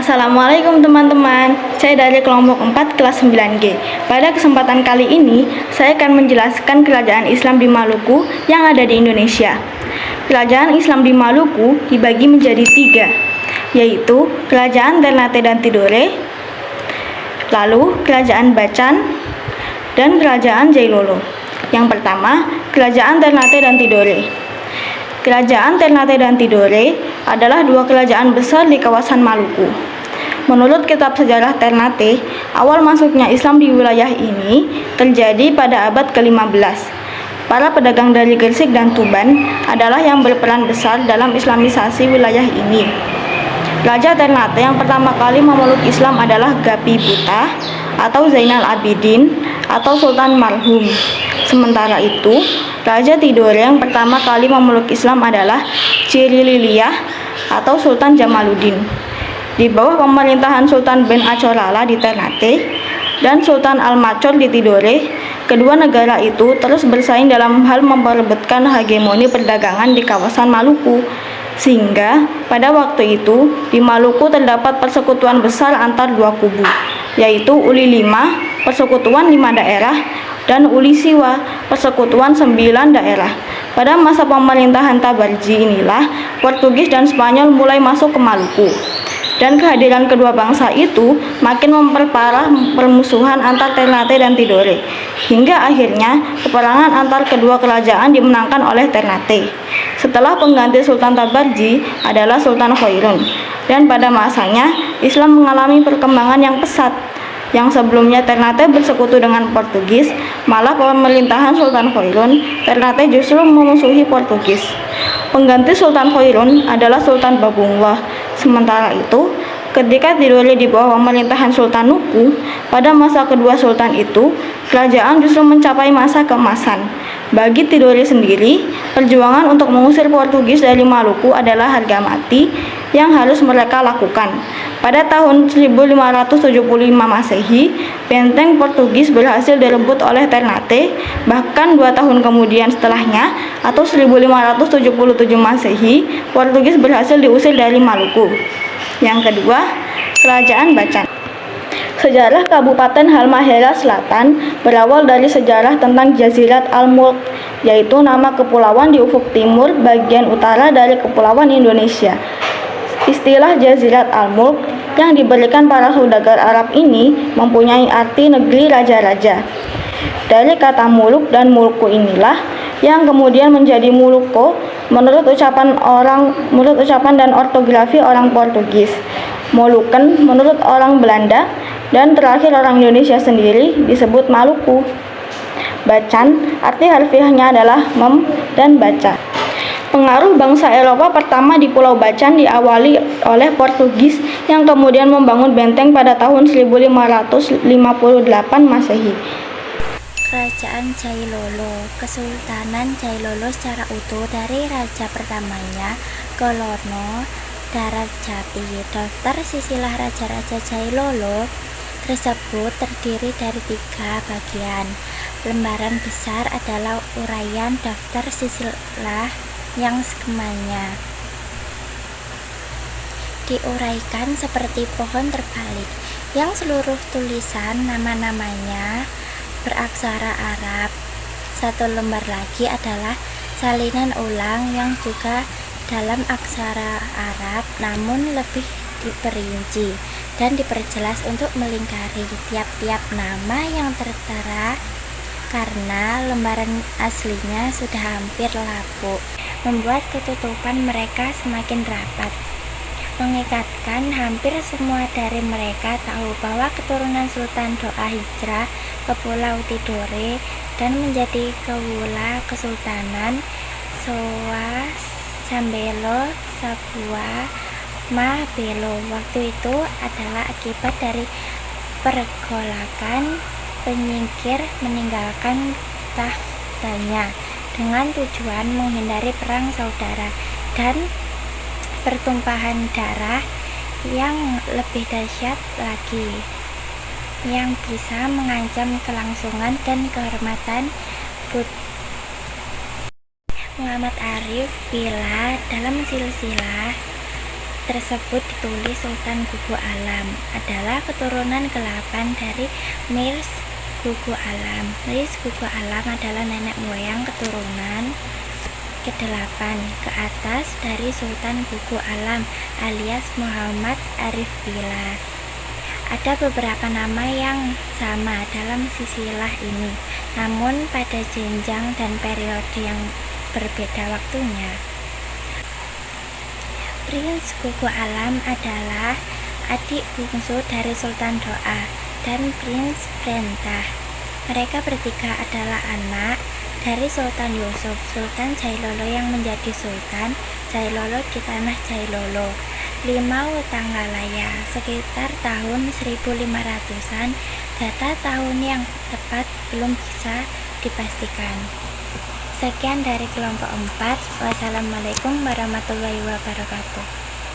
Assalamualaikum teman-teman, saya dari kelompok 4 kelas 9G. Pada kesempatan kali ini, saya akan menjelaskan kerajaan Islam di Maluku yang ada di Indonesia. Kerajaan Islam di Maluku dibagi menjadi 3, yaitu Kerajaan Ternate dan Tidore, lalu Kerajaan Bacan, dan Kerajaan Jailolo. Yang pertama, Kerajaan Ternate dan Tidore. Kerajaan Ternate dan Tidore adalah 2 kerajaan besar di kawasan Maluku. Menurut kitab sejarah Ternate, awal masuknya Islam di wilayah ini terjadi pada abad ke-15. Para pedagang dari Gresik dan Tuban adalah yang berperan besar dalam islamisasi wilayah ini. Raja Ternate yang pertama kali memeluk Islam adalah Gapi Buta atau Zainal Abidin atau Sultan Marhum. Sementara itu, Raja Tidore yang pertama kali memeluk Islam adalah Ciri Liliyah atau Sultan Jamaluddin. Di bawah pemerintahan Sultan Ben Acorala di Ternate dan Sultan Al-Macor di Tidore, kedua negara itu terus bersaing dalam hal memperebutkan hegemoni perdagangan di kawasan Maluku. Sehingga pada waktu itu di Maluku terdapat persekutuan besar antar 2 kubu, yaitu Uli 5, persekutuan 5 daerah, dan Uli Siwa, persekutuan 9 daerah. Pada masa pemerintahan Tabarji inilah Portugis dan Spanyol mulai masuk ke Maluku. Dan kehadiran kedua bangsa itu makin memperparah permusuhan antar Ternate dan Tidore, hingga akhirnya peperangan antar kedua kerajaan dimenangkan oleh Ternate. Setelah pengganti Sultan Tabarji adalah Sultan Khairun, dan pada masanya Islam mengalami perkembangan yang pesat. Yang sebelumnya Ternate bersekutu dengan Portugis, malah pemerintahan Sultan Khairun, Ternate justru memusuhi Portugis. Pengganti Sultan Khairun adalah Sultan Babungwah. Sementara itu, ketika Tidore di bawah pemerintahan Sultan Nuku, pada masa kedua Sultan itu, kerajaan justru mencapai masa keemasan. Bagi Tidore sendiri, perjuangan untuk mengusir Portugis dari Maluku adalah harga mati yang harus mereka lakukan. Pada tahun 1575 Masehi, benteng Portugis berhasil direbut oleh Ternate. Bahkan 2 tahun kemudian setelahnya, atau 1577 Masehi, Portugis berhasil diusir dari Maluku. Yang kedua, Kerajaan Bacan. Sejarah Kabupaten Halmahera Selatan berawal dari sejarah tentang Jazirat Al-Mulk, yaitu nama kepulauan di ufuk timur bagian utara dari kepulauan Indonesia. Istilah Jazirat Al-Mulk yang diberikan para saudagar Arab ini mempunyai arti negeri raja-raja. Dari kata muluk dan mulku inilah yang kemudian menjadi muluko menurut ucapan dan ortografi orang Portugis, Moluken menurut orang Belanda, dan terakhir orang Indonesia sendiri disebut Maluku. Bacan arti harfiahnya adalah mem dan baca. Pengaruh bangsa Eropa pertama di Pulau Bacan diawali oleh Portugis yang kemudian membangun benteng pada tahun 1558 Masehi. Kerajaan Jailolo. Kesultanan Jailolo secara utuh dari raja pertamanya Kolono Darajati. Daftar silsilah raja-raja Jailolo tersebut terdiri dari 3 bagian. Lembaran besar adalah uraian daftar silsilah yang skemanya diuraikan seperti pohon terbalik, yang seluruh tulisan nama-namanya beraksara Arab. Satu lembar lagi adalah salinan ulang yang juga dalam aksara Arab, namun lebih diperinci dan diperjelas untuk melingkari tiap-tiap nama yang tertera karena lembaran aslinya sudah hampir lapuk, membuat ketutupan mereka semakin rapat, mengikatkan hampir semua dari mereka tahu bahwa keturunan Sultan Doa hijrah ke Pulau Tidore dan menjadi kewula Kesultanan Soa Sambelo Sabua Mabelo waktu itu adalah akibat dari pergolakan penyingkir meninggalkan tahtanya dengan tujuan menghindari perang saudara dan pertumpahan darah yang lebih dahsyat lagi yang bisa mengancam kelangsungan dan kehormatan Muhammad Arif bila dalam silsilah tersebut ditulis Sultan Gugu Alam adalah keturunan ke-8 dari Mirs Gugu Alam. Mirs Gugu Alam adalah nenek moyang keturunan ke-8 ke atas dari Sultan Gugu Alam alias Muhammad Arif Billah. Ada beberapa nama yang sama dalam silsilah ini, namun pada jenjang dan periode yang berbeda waktunya. Prince Gugu Alam adalah adik bungsu dari Sultan Doa dan Prince Brentah. Mereka bertiga adalah anak dari Sultan Yusuf, Sultan Jailolo yang menjadi Sultan Jailolo di tanah Jailolo, 5 Tanggalaya, sekitar tahun 1500-an. Data tahun yang tepat belum bisa dipastikan. Sekian dari kelompok 4. Wassalamualaikum warahmatullahi wabarakatuh.